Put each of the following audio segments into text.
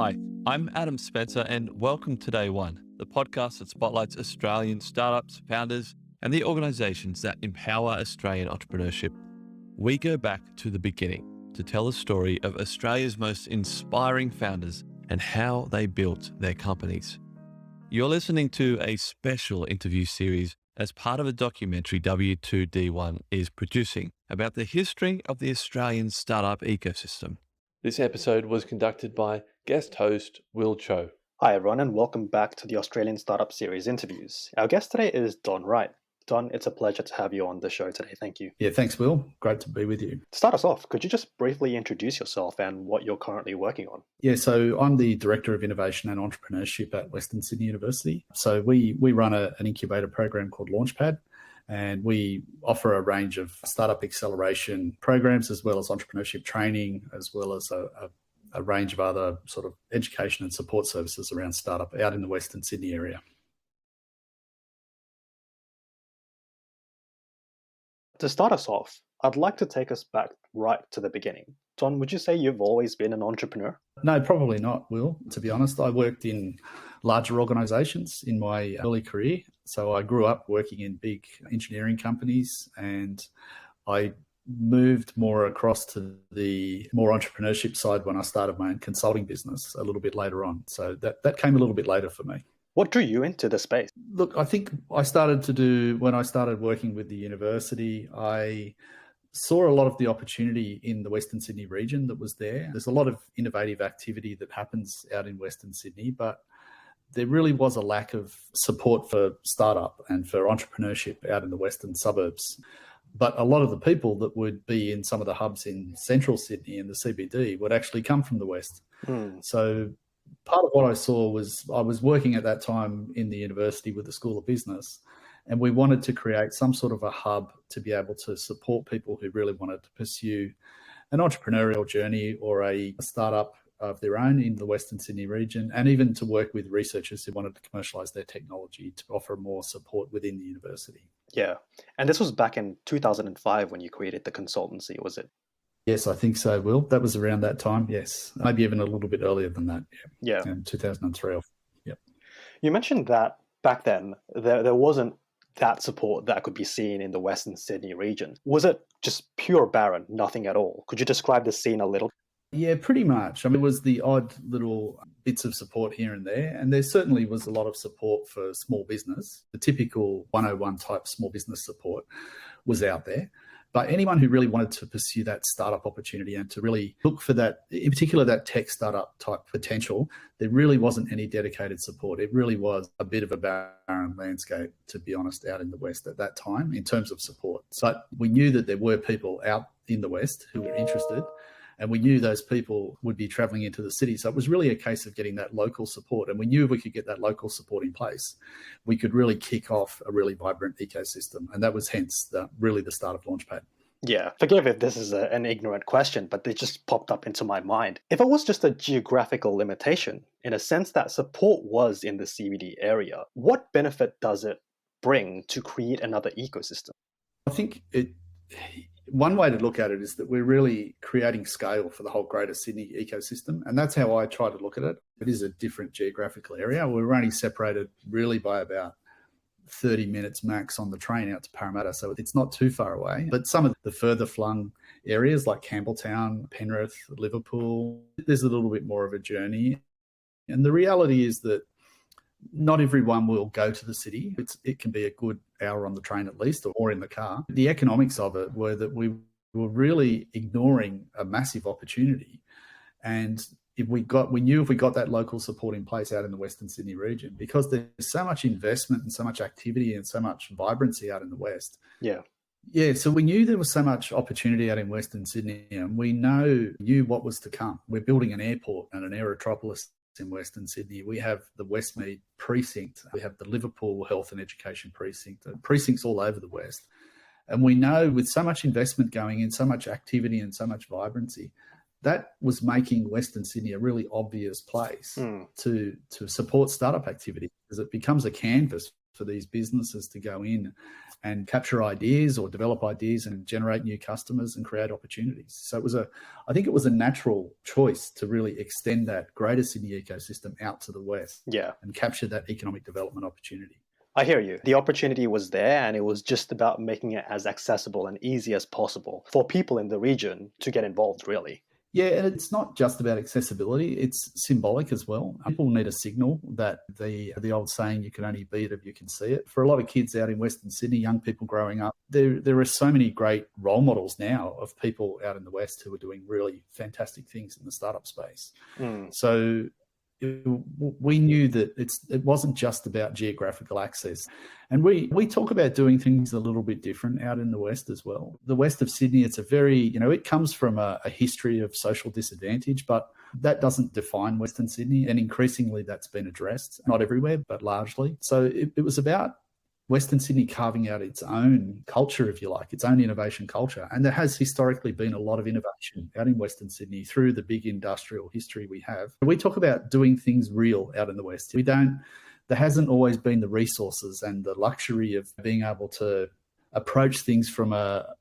Hi, I'm Adam Spencer, and welcome to Day One, the podcast that spotlights Australian startups, founders, and the organizations that empower Australian entrepreneurship. We go back to the beginning to tell the story of Australia's most inspiring founders and how they built their companies. You're listening to a special interview series as part of a documentary W2D1 is producing about the history of the Australian startup ecosystem. This episode was conducted by guest host Will Tjo. Hi everyone and welcome back to the Australian Startup Series interviews. Our guest today is Don Wright. Don, it's a pleasure to have you on the show today. Thank you. Yeah, thanks, Will. Great to be with you. To start us off, could you just briefly introduce yourself and what you're currently working on? Yeah, so I'm the Director of Innovation and Entrepreneurship at Western Sydney University. So we run an incubator program called Launchpad, and we offer a range of startup acceleration programs as well as entrepreneurship training, as well as a range of other sort of education and support services around startup out in the Western Sydney area. To start us off, I'd like to take us back right to the beginning. Don, would you say you've always been an entrepreneur? No, probably not, Will. To be honest, I worked in larger organisations in my early career. So I grew up working in big engineering companies, and I moved more across to the more entrepreneurship side when I started my own consulting business a little bit later on. So that came a little bit later for me. What drew you into the space? Look, I think when I started working with the university, I saw a lot of the opportunity in the Western Sydney region that was there. There's a lot of innovative activity that happens out in Western Sydney, but there really was a lack of support for startup and for entrepreneurship out in the western suburbs. But a lot of the people that would be in some of the hubs in central Sydney and the CBD would actually come from the West. So part of what I saw was I was working at that time in the university with the School of Business, and we wanted to create some sort of a hub to be able to support people who really wanted to pursue an entrepreneurial journey or a startup of their own in the Western Sydney region, and even to work with researchers who wanted to commercialise their technology to offer more support within the university. Yeah, and this was back in 2005 when you created the consultancy, was it? Yes, I think so, Will. That was around that time, yes. Maybe even a little bit earlier than that. Yeah. In 2003. You mentioned that back then there wasn't that support that could be seen in the Western Sydney region. Was it just pure barren, nothing at all? Could you describe the scene a little? Yeah, pretty much. I mean, it was the odd little bits of support here and there, and there certainly was a lot of support for small business. The typical 101 type small business support was out there. But anyone who really wanted to pursue that startup opportunity and to really look for that, in particular that tech startup type potential, there really wasn't any dedicated support. It really was a bit of a barren landscape, to be honest, out in the West at that time in terms of support. So we knew that there were people out in the West who were interested, and we knew those people would be travelling into the city. So it was really a case of getting that local support. And we knew if we could get that local support in place, we could really kick off a really vibrant ecosystem. And that was hence really the start of Launchpad. Yeah, forgive if this is an ignorant question, but it just popped up into my mind. If it was just a geographical limitation, in a sense that support was in the CBD area, what benefit does it bring to create another ecosystem? I think one way to look at it is that we're really creating scale for the whole greater Sydney ecosystem. And that's how I try to look at it. It is a different geographical area. We're only separated really by about 30 minutes max on the train out to Parramatta. So it's not too far away. But some of the further flung areas like Campbelltown, Penrith, Liverpool, there's a little bit more of a journey. And the reality is that not everyone will go to the city. It can be a good hour on the train at least, or in the car. The economics of it were that we were really ignoring a massive opportunity. And we knew if we got that local support in place out in the Western Sydney region, because there's so much investment and so much activity and so much vibrancy out in the West. Yeah, so we knew there was so much opportunity out in Western Sydney, and we knew what was to come. We're building an airport and an aerotropolis in Western Sydney. We have the Westmead precinct. We have the Liverpool Health and Education precinct, precincts all over the West. And we know with so much investment going in, so much activity and so much vibrancy, that was making Western Sydney a really obvious place to support startup activity, because it becomes a canvas for these businesses to go in and capture ideas or develop ideas and generate new customers and create opportunities. So I think it was a natural choice to really extend that greater Sydney ecosystem out to the west, and capture that economic development opportunity. I hear you. The opportunity was there, and it was just about making it as accessible and easy as possible for people in the region to get involved, really. Yeah, and it's not just about accessibility, it's symbolic as well. People need a signal that the old saying, you can only be it if you can see it. For a lot of kids out in Western Sydney, young people growing up, there are so many great role models now of people out in the West who are doing really fantastic things in the startup space. So we knew that it wasn't just about geographical access. And we talk about doing things a little bit different out in the West as well. The west of Sydney, it's a very, it comes from a history of social disadvantage, but that doesn't define Western Sydney. And increasingly that's been addressed, not everywhere, but largely. So it was about Western Sydney carving out its own culture, if you like, its own innovation culture. And there has historically been a lot of innovation out in Western Sydney through the big industrial history we have. We talk about doing things real out in the West. There hasn't always been the resources and the luxury of being able to approach things from a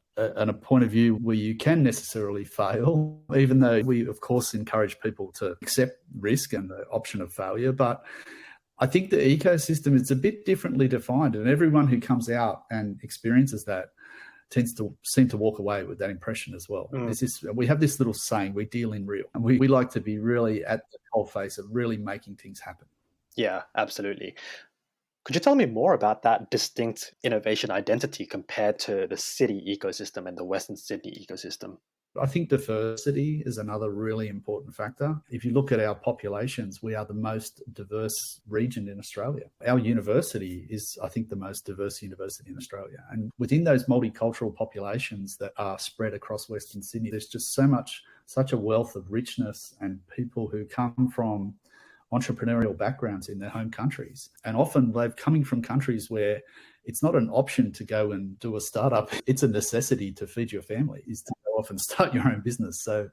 point of view where you can necessarily fail, even though we, of course, encourage people to accept risk and the option of failure. But I think the ecosystem is a bit differently defined, and everyone who comes out and experiences that tends to seem to walk away with that impression as well. We have this little saying, we deal in real, and we like to be really at the coalface of really making things happen. Yeah, absolutely. Could you tell me more about that distinct innovation identity compared to the city ecosystem and the Western Sydney ecosystem? I think diversity is another really important factor. If you look at our populations, we are the most diverse region in Australia. Our university is, I think, the most diverse university in Australia. And within those multicultural populations that are spread across Western Sydney, there's just such a wealth of richness and people who come from entrepreneurial backgrounds in their home countries. And often they're coming from countries where it's not an option to go and do a startup. It's a necessity to feed your family, is to go off and start your own business. So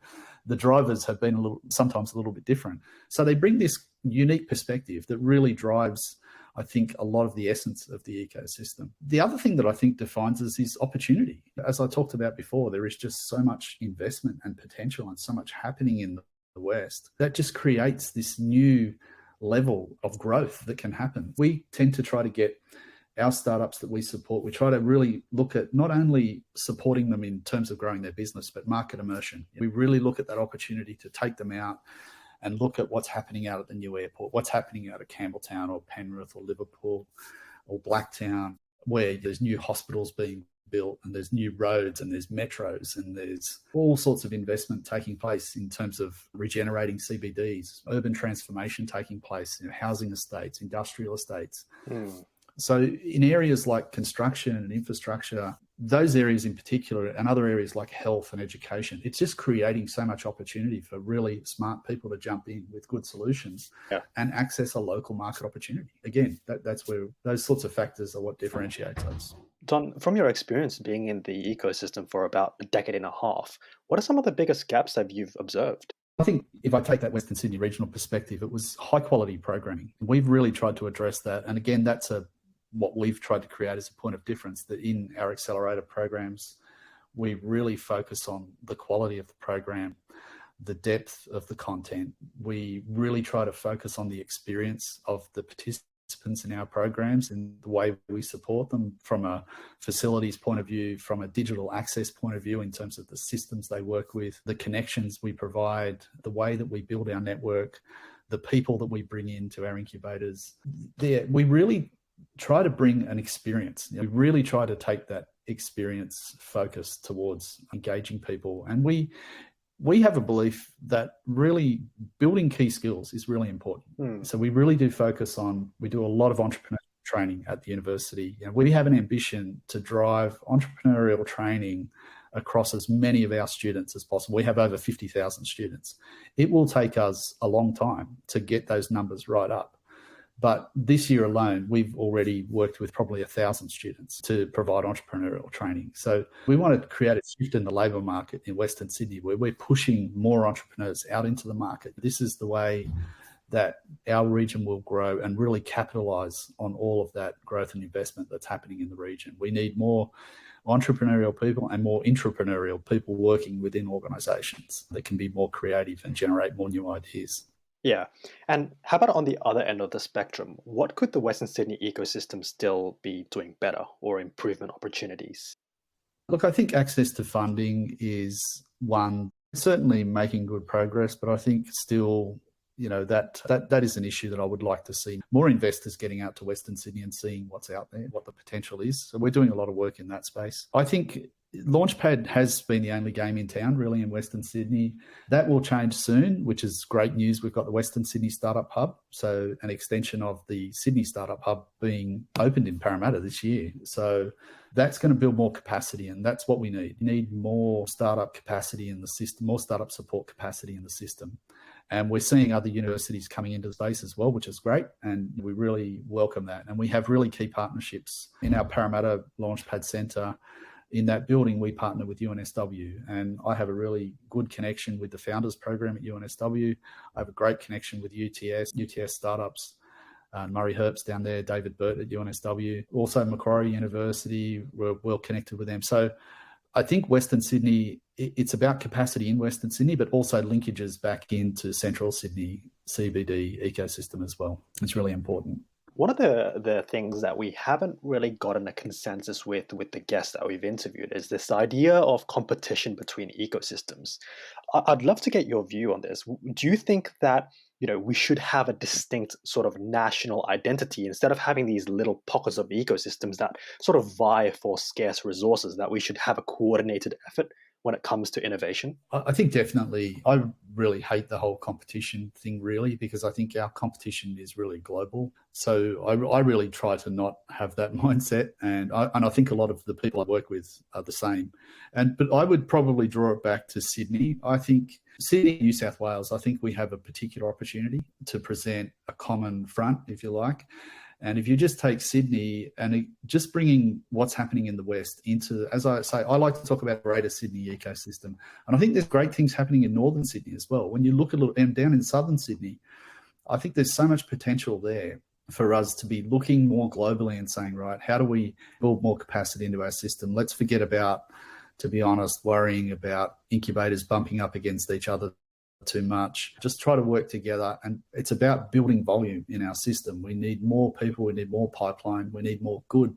the drivers have been sometimes a little bit different. So they bring this unique perspective that really drives, I think, a lot of the essence of the ecosystem. The other thing that I think defines us is opportunity. As I talked about before, there is just so much investment and potential and so much happening in the West that just creates this new level of growth that can happen. We tend to try to get our startups that we support, we try to really look at not only supporting them in terms of growing their business, but market immersion. We really look at that opportunity to take them out and look at what's happening out at the new airport, what's happening out of Campbelltown or Penrith or Liverpool or Blacktown, where there's new hospitals being built and there's new roads and there's metros and there's all sorts of investment taking place in terms of regenerating CBDs, urban transformation taking place, housing estates, industrial estates. So in areas like construction and infrastructure, those areas in particular, and other areas like health and education, it's just creating so much opportunity for really smart people to jump in with good solutions and access a local market opportunity. Again, that's where those sorts of factors are what differentiates us. Don, from your experience being in the ecosystem for about a decade and a half, what are some of the biggest gaps that you've observed? I think if I take that Western Sydney regional perspective, it was high quality programming. We've really tried to address that. And again, that's what we've tried to create as a point of difference, that in our accelerator programs, we really focus on the quality of the program, the depth of the content. We really try to focus on the experience of the participants in our programs and the way we support them from a facilities point of view, from a digital access point of view in terms of the systems they work with, the connections we provide, the way that we build our network, the people that we bring into our incubators. We really try to bring an experience. We really try to take that experience focus towards engaging people. And we have a belief that really building key skills is really important. So we really do focus on, we do a lot of entrepreneurial training at the university. We have an ambition to drive entrepreneurial training across as many of our students as possible. We have over 50,000 students. It will take us a long time to get those numbers right up. But this year alone, we've already worked with probably 1,000 students to provide entrepreneurial training. So we want to create a shift in the labour market in Western Sydney where we're pushing more entrepreneurs out into the market. This is the way that our region will grow and really capitalise on all of that growth and investment that's happening in the region. We need more entrepreneurial people and more intrapreneurial people working within organisations that can be more creative and generate more new ideas. Yeah. And how about on the other end of the spectrum? What could the Western Sydney ecosystem still be doing better or improvement opportunities? Look, I think access to funding is one, certainly making good progress, but I think still, that is an issue that I would like to see more investors getting out to Western Sydney and seeing what's out there, what the potential is. So we're doing a lot of work in that space. I think Launchpad has been the only game in town, really, in Western Sydney. That will change soon, which is great news. We've got the Western Sydney Startup Hub, so an extension of the Sydney Startup Hub being opened in Parramatta this year. So that's going to build more capacity, and that's what we need. We need more startup capacity in the system, more startup support capacity in the system. And we're seeing other universities coming into the space as well, which is great. And we really welcome that. And we have really key partnerships in our Parramatta Launchpad Centre. In that building, we partner with UNSW, and I have a really good connection with the founders program at UNSW. I have a great connection with UTS startups, Murray Herbst down there, David Burt at UNSW, also Macquarie University. We're well connected with them. So I think Western Sydney, it's about capacity in Western Sydney, but also linkages back into Central Sydney CBD ecosystem as well. It's really important. One of the things that we haven't really gotten a consensus with the guests that we've interviewed is this idea of competition between ecosystems. I'd love to get your view on this. Do you think that we should have a distinct sort of national identity instead of having these little pockets of ecosystems that sort of vie for scarce resources, that we should have a coordinated effort when it comes to innovation? I think definitely. I really hate the whole competition thing, really, because I think our competition is really global. So I really try to not have that mindset. And I think a lot of the people I work with are the same. But I would probably draw it back to Sydney. I think Sydney, New South Wales, I think we have a particular opportunity to present a common front, if you like. And if you just take Sydney and just bringing what's happening in the West into, as I say, I like to talk about the greater Sydney ecosystem. And I think there's great things happening in northern Sydney as well. When you look a little down in southern Sydney, I think there's so much potential there for us to be looking more globally and saying, right, how do we build more capacity into our system? Let's forget about, to be honest, worrying about incubators bumping up against each other too much. Just try to work together, and it's about building volume in our system. We need more people, we need more pipeline, we need more good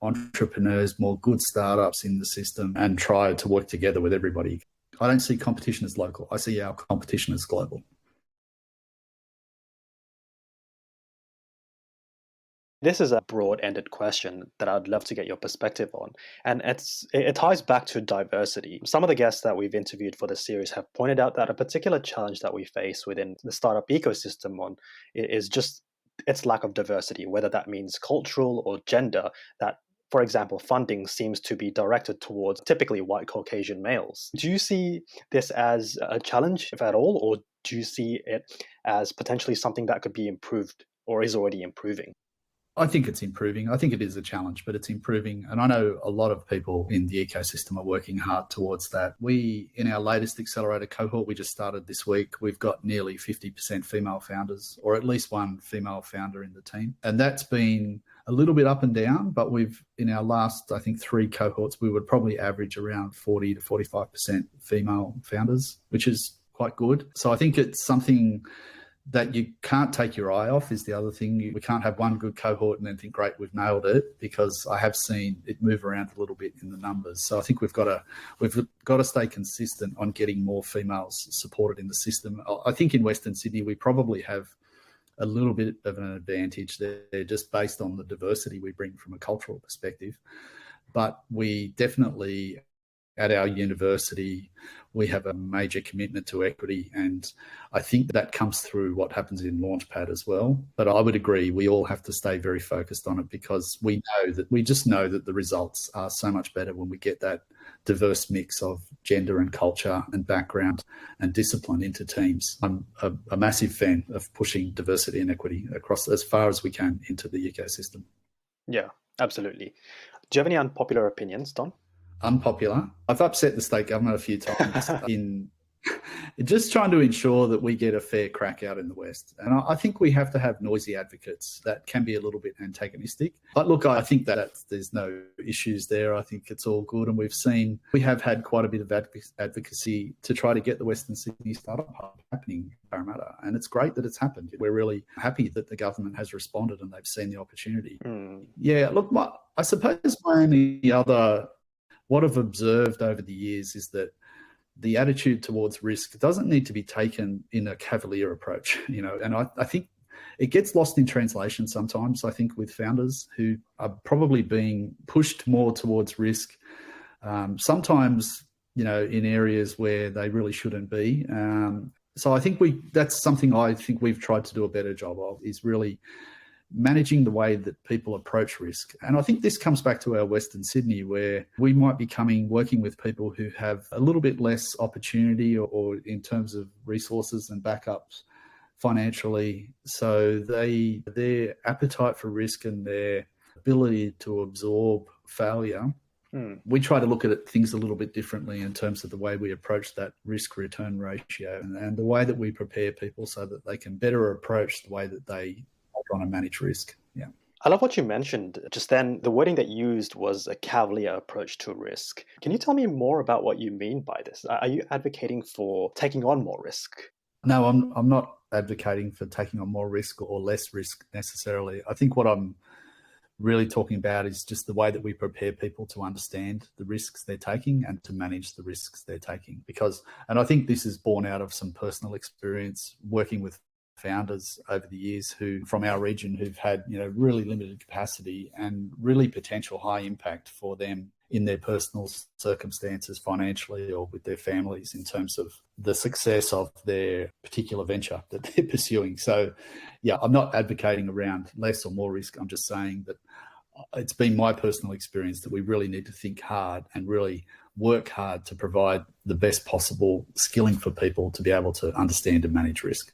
entrepreneurs, more good startups in the system, and try to work together with everybody. I don't see competition as local. I see our competition as global. This is a broad-ended question that I'd love to get your perspective on. And it ties back to diversity. Some of the guests that we've interviewed for this series have pointed out that a particular challenge that we face within the startup ecosystem is just its lack of diversity, whether that means cultural or gender, that, for example, funding seems to be directed towards typically white Caucasian males. Do you see this as a challenge, if at all, or do you see it as potentially something that could be improved or is already improving? I think it's improving. I think it is a challenge, but it's improving. And I know a lot of people in the ecosystem are working hard towards that. We, in our latest accelerator cohort, we just started this week, we've got nearly 50% female founders, or at least one female founder in the team. And that's been a little bit up and down, but in our last, I think, 3 cohorts, we would probably average around 40 to 45% female founders, which is quite good. So I think it's something that you can't take your eye off, is the other thing. We can't have one good cohort and then think, great, we've nailed it, because I have seen it move around a little bit in the numbers. So I think we've got to stay consistent on getting more females supported in the system. I think in Western Sydney, we probably have a little bit of an advantage there, just based on the diversity we bring from a cultural perspective. But we definitely, at our university, we have a major commitment to equity, and I think that comes through what happens in Launchpad as well. But I would agree, we all have to stay very focused on it, because we just know that the results are so much better when we get that diverse mix of gender and culture and background and discipline into teams. I'm a massive fan of pushing diversity and equity across as far as we can into the ecosystem. Yeah, absolutely. Do you have any unpopular opinions, Don? Unpopular. I've upset the state government a few times in just trying to ensure that we get a fair crack out in the West. And I think we have to have noisy advocates that can be a little bit antagonistic. But look, I think that there's no issues there. I think it's all good. And we have had quite a bit of advocacy to try to get the Western Sydney Startup Hub happening in Parramatta. And it's great that it's happened. We're really happy that the government has responded and they've seen the opportunity. Yeah, look, I suppose my only other, what I've observed over the years is that the attitude towards risk doesn't need to be taken in a cavalier approach, and I think it gets lost in translation sometimes, I think, with founders who are probably being pushed more towards risk, sometimes, in areas where they really shouldn't be. So I think that's something I think we've tried to do a better job of, is really managing the way that people approach risk. And I think this comes back to our Western Sydney, where we might be working with people who have a little bit less opportunity or in terms of resources and backups financially. So their appetite for risk and their ability to absorb failure, we try to look at things a little bit differently in terms of the way we approach that risk-return ratio and the way that we prepare people so that they can better approach the way that they trying to manage risk. Yeah. I love what you mentioned just then. The wording that you used was a cavalier approach to risk. Can you tell me more about what you mean by this? Are you advocating for taking on more risk? No, I'm not advocating for taking on more risk or less risk necessarily. I think what I'm really talking about is just the way that we prepare people to understand the risks they're taking and to manage the risks they're taking. And I think this is born out of some personal experience working with founders over the years from our region who've had really limited capacity and really potential high impact for them in their personal circumstances financially or with their families in terms of the success of their particular venture that they're pursuing. So yeah, I'm not advocating around less or more risk. I'm just saying that it's been my personal experience that we really need to think hard and really work hard to provide the best possible skilling for people to be able to understand and manage risk.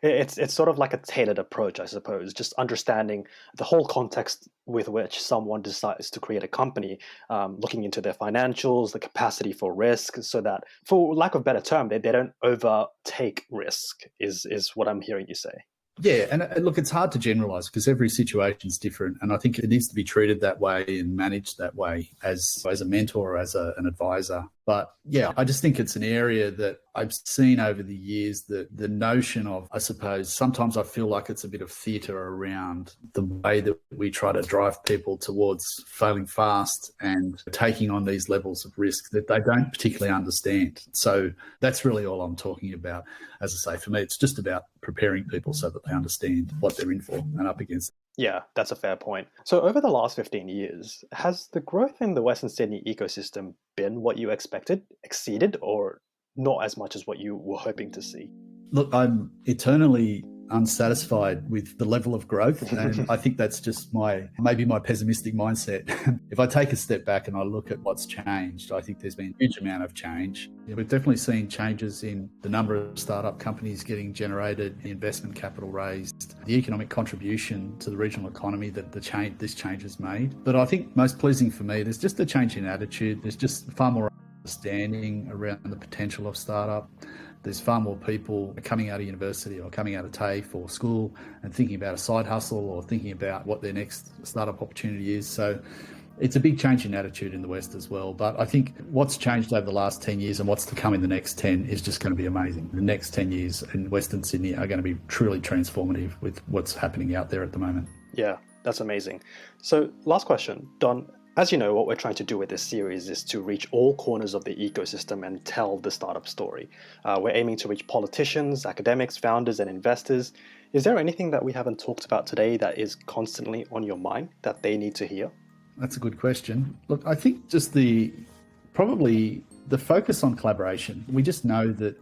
It's sort of like a tailored approach, I suppose, just understanding the whole context with which someone decides to create a company, looking into their financials, the capacity for risk, so that, for lack of a better term, they don't overtake risk, is what I'm hearing you say. Yeah, and look, it's hard to generalize because every situation is different, and I think it needs to be treated that way and managed that way as a mentor or as an advisor. But yeah, I just think it's an area that I've seen over the years that the notion of, I suppose, sometimes I feel like it's a bit of theatre around the way that we try to drive people towards failing fast and taking on these levels of risk that they don't particularly understand. So that's really all I'm talking about. As I say, for me, it's just about preparing people so that they understand what they're in for and up against. Yeah, that's a fair point. So over the last 15 years, has the growth in the Western Sydney ecosystem been what you expected, exceeded, or not as much as what you were hoping to see? Look, I'm eternally unsatisfied with the level of growth, and I think that's just maybe my pessimistic mindset. If I take a step back and I look at what's changed, I think there's been a huge amount of change. We've definitely seen changes in the number of startup companies getting generated, the investment capital raised, the economic contribution to the regional economy that this change has made. But I think most pleasing for me, there's just a change in attitude. There's just far more understanding around the potential of startup. There's far more people coming out of university or coming out of TAFE or school and thinking about a side hustle or thinking about what their next startup opportunity is. So it's a big change in attitude in the West as well. But I think what's changed over the last 10 years and what's to come in the next 10 is just going to be amazing. The next 10 years in Western Sydney are going to be truly transformative with what's happening out there at the moment. Yeah, that's amazing. So last question, Don. As you know, what we're trying to do with this series is to reach all corners of the ecosystem and tell the startup story. We're aiming to reach politicians, academics, founders, and investors. Is there anything that we haven't talked about today that is constantly on your mind that they need to hear? That's a good question. Look, I think just probably the focus on collaboration. We just know that,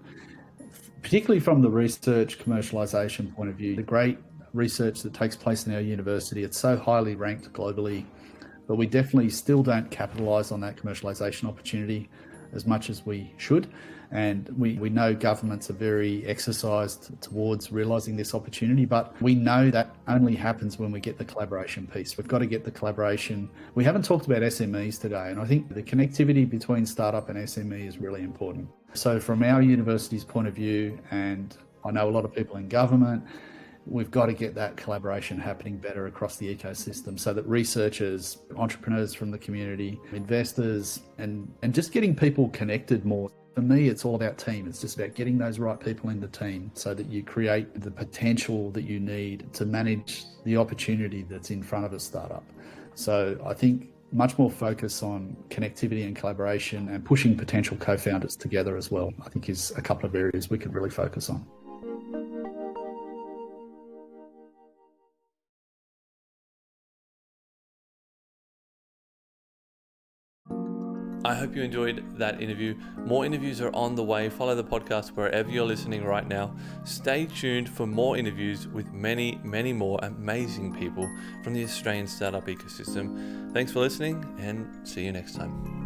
particularly from the research commercialization point of view, the great research that takes place in our university, it's so highly ranked globally. But we definitely still don't capitalise on that commercialisation opportunity as much as we should. And we know governments are very exercised towards realising this opportunity, but we know that only happens when we get the collaboration piece. We've got to get the collaboration. We haven't talked about SMEs today, and I think the connectivity between startup and SME is really important. So from our university's point of view, and I know a lot of people in government, we've got to get that collaboration happening better across the ecosystem so that researchers, entrepreneurs from the community, investors, and just getting people connected more. For me, it's all about team. It's just about getting those right people in the team so that you create the potential that you need to manage the opportunity that's in front of a startup. So I think much more focus on connectivity and collaboration and pushing potential co-founders together as well, I think is a couple of areas we could really focus on. I hope you enjoyed that interview. More interviews are on the way. Follow the podcast wherever you're listening right now. Stay tuned for more interviews with many, many more amazing people from the Australian startup ecosystem. Thanks for listening and see you next time.